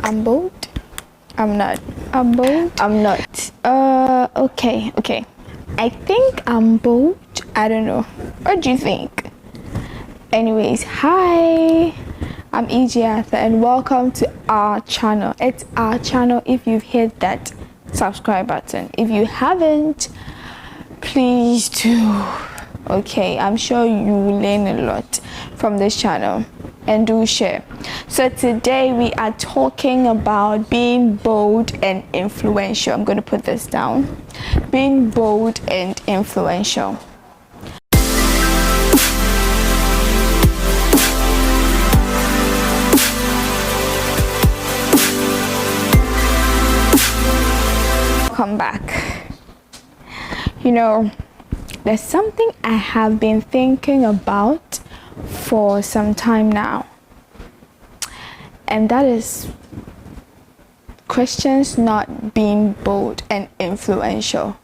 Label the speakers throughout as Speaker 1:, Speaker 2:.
Speaker 1: I'm bold. I'm not. I'm bold. I'm not. Okay. I think I'm bold. I don't know. What do you think? Anyways, hi. I'm EJ Arthur and welcome to our channel. It's our channel if you've hit that subscribe button. If you haven't, please do. Okay, I'm sure you will learn a lot from this channel, and do share. So today we are talking about being bold and influential. I'm going to put this down. Being bold and influential. Come back. You know, there's something I have been thinking about for some time now, and that is Christians not being bold and influential.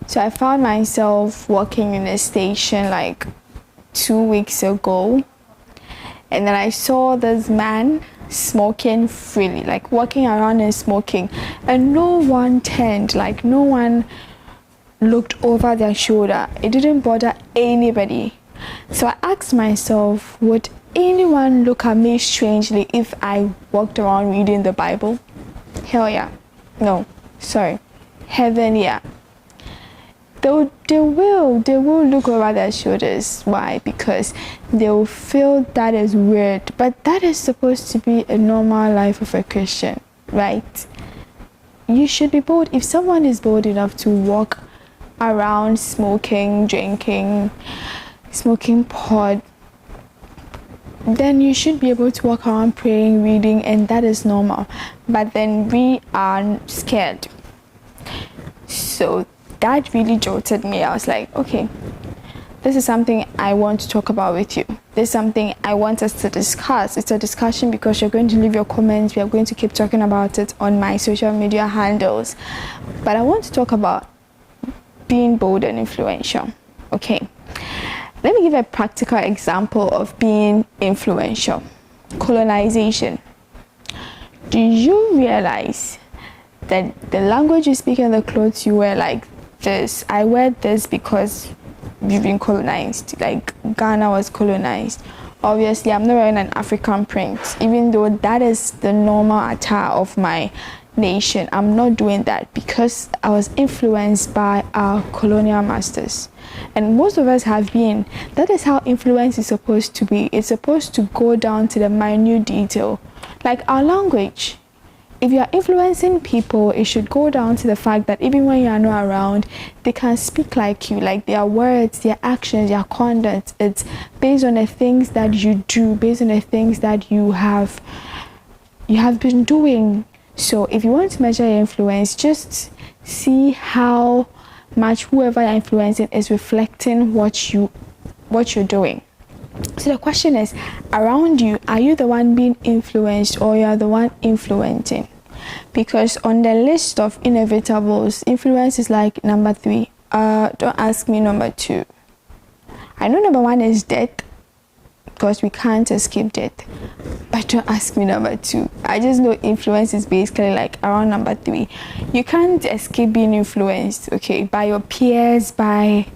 Speaker 1: So I found myself working in a station like 2 weeks ago, and then I saw this man smoking freely, like walking around and smoking, and no one turned, like no one looked over their shoulder. It didn't bother anybody. So I asked myself, would anyone look at me strangely if I walked around reading the Bible? Hell yeah. No, sorry. Heaven yeah. They will look over their shoulders. Why? Because they will feel that is weird. But that is supposed to be a normal life of a Christian, right? You should be bold. If someone is bold enough to walk around smoking, drinking, smoking pot, then you should be able to walk around praying, reading, and that is normal. But then we are scared. So that really jolted me. I was like, okay, this is something I want to talk about with you. This is something I want us to discuss. It's a discussion because you're going to leave your comments. We are going to keep talking about it on my social media handles. But I want to talk about being bold and influential. Okay, let me give a practical example of being influential. Colonization. Do you realize that the language you speak and the clothes you wear, like this, I wear this because we've been colonized, like Ghana was colonized. Obviously I'm not wearing an African print, even though that is the normal attire of my nation. I'm not doing that because I was influenced by our colonial masters, and most of us have been. That is how influence is supposed to be. It's supposed to go down to the minute detail, like our language. If you are influencing people, it should go down to the fact that even when you are not around, they can speak like you, like their words, their actions, their conduct. It's based on the things that you do, based on the things that you have been doing. So if you want to measure your influence, just see how much whoever you're influencing is reflecting what you're doing. So the question is, around you, are you the one being influenced or you are the one influencing? Because on the list of inevitables, influence is like number 3. Don't ask me number 2. I know number 1 is death, because we can't escape death. But don't ask me number 2. I just know influence is basically like around number 3. You can't escape being influenced, okay, by your peers, by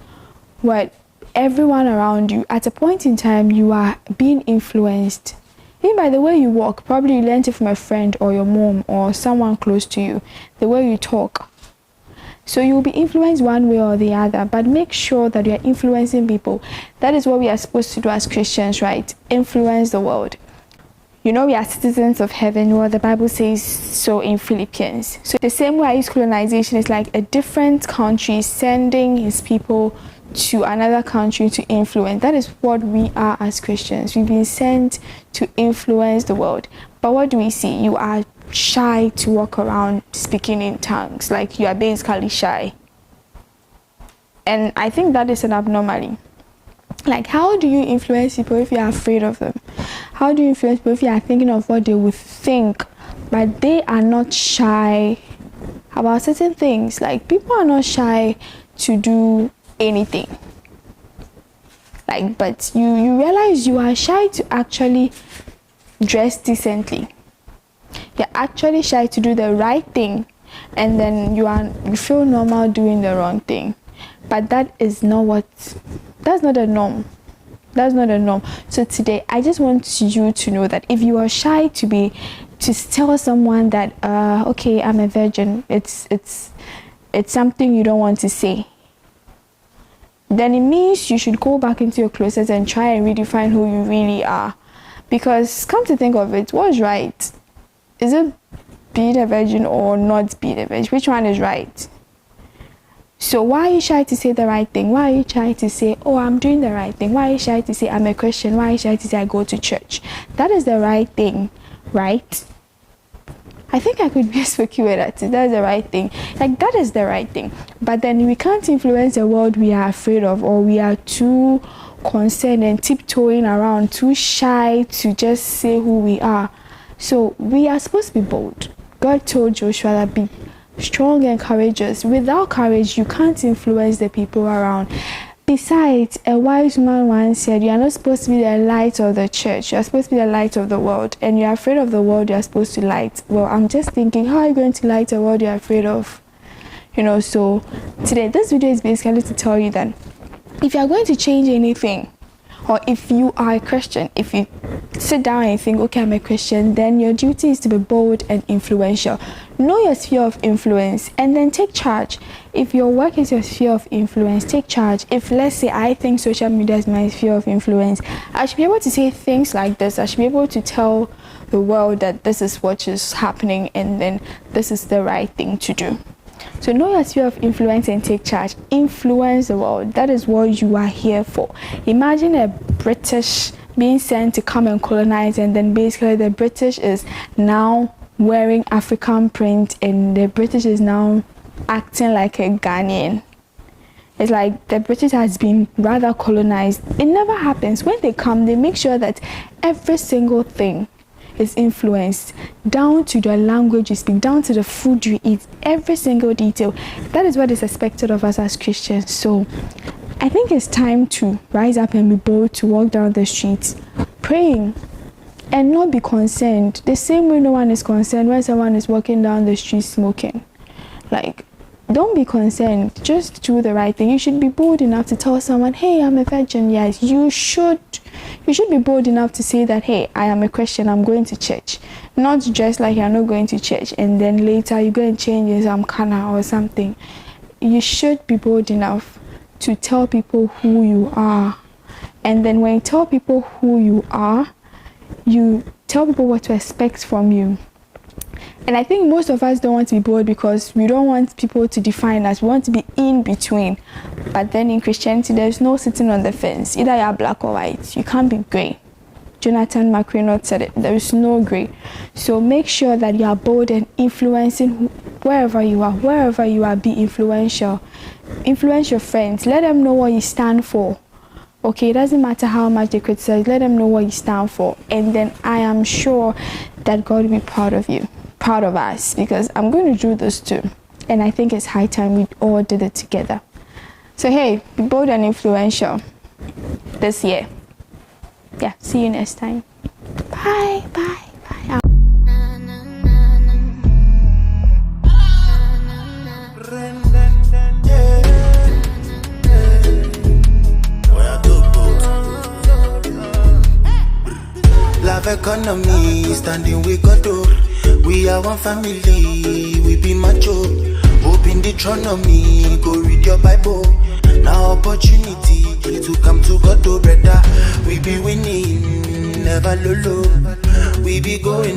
Speaker 1: everyone around you. At a point in time, you are being influenced. Even by the way you walk, probably you learned it from a friend or your mom or someone close to you, the way you talk. So you'll be influenced one way or the other, but make sure that you're influencing people. That is what we are supposed to do as Christians, right? Influence the world. You know, we are citizens of heaven, what the Bible says so in Philippians. So the same way I use colonization is like a different country sending his people to another country to influence. That is what we are as Christians. We've been sent to influence the world. But what do we see? You are shy to walk around speaking in tongues. Like you are basically shy. And I think that is an abnormality. Like, how do you influence people if you are afraid of them? How do you influence people if you are thinking of what they would think, but they are not shy about certain things? Like, people are not shy to do anything. Like, but you realize you are shy to actually dress decently. You're actually shy to do the right thing, and then you feel normal doing the wrong thing. But that's not the norm. That's not a norm. So today I just want you to know that if you are shy to tell someone that okay, I'm a virgin, it's something you don't want to say, then it means you should go back into your closet and try and redefine who you really are. Because come to think of it, what's right? Is it being a virgin or not being a virgin? Which one is right? So why are you shy to say the right thing? Why are you shy to say, oh, I'm doing the right thing? Why are you shy to say I'm a Christian? Why are you shy to say I go to church? That is the right thing, right? I think I could be spooky with that. That's the right thing. Like, that is the right thing. But then we can't influence the world we are afraid of, or we are too concerned and tiptoeing around, too shy to just say who we are. So we are supposed to be bold. God told Joshua that be strong and courageous. Without courage, you can't influence the people around. Besides, a wise man once said, you are not supposed to be the light of the church. You are supposed to be the light of the world. And you are afraid of the world you are supposed to light. Well, I'm just thinking, how are you going to light a world you are afraid of? So today, this video is basically to tell you that if you are going to change anything, or if you are a Christian, if you sit down and think, okay, I'm a Christian, then your duty is to be bold and influential. Know your sphere of influence and then take charge. If your work is your sphere of influence, take charge. If, let's say, I think social media is my sphere of influence, I should be able to say things like this. I should be able to tell the world that this is what is happening and then this is the right thing to do. So know your sphere of influence and take charge. Influence the world. That is what you are here for. Imagine a British being sent to come and colonize, and then basically the British is now wearing African print and the British is now acting like a Ghanaian. It's like the British has been rather colonized. It never happens. When they come, they make sure that every single thing is influenced, down to the language you speak, down to the food you eat, every single detail. That is what is expected of us as Christians. So I think it's time to rise up and be bold, to walk down the streets praying and not be concerned the same way no one is concerned when someone is walking down the street smoking. Like, don't be concerned, just do the right thing. You should be bold enough to tell someone, hey, I'm a virgin. Yes, you should be bold enough to say that, hey, I am a Christian, I'm going to church. Not just like you're not going to church and then later you go and change in some kana or something. You should be bold enough to tell people who you are. And then when you tell people who you are, you tell people what to expect from you. And I think most of us don't want to be bold because we don't want people to define us. We want to be in between. But then in Christianity, there's no sitting on the fence. Either you're black or white. You can't be grey. Jonathan McReynolds said it. There is no grey. So make sure that you are bold and influencing wherever you are, be influential. Influence your friends. Let them know what you stand for. Okay, it doesn't matter how much they criticize. Let them know what you stand for. And then I am sure that God will be proud of you. Proud of us, because I'm going to do this too, and I think it's high time we all did it together. So hey, be bold and influential this year. Yeah, see you next time. Bye.
Speaker 2: Love economy, standing we got to. We are one family, we be macho. Open Deuteronomy, go read your Bible. Now opportunity to come to God to better. We be winning, never lolo. We be going.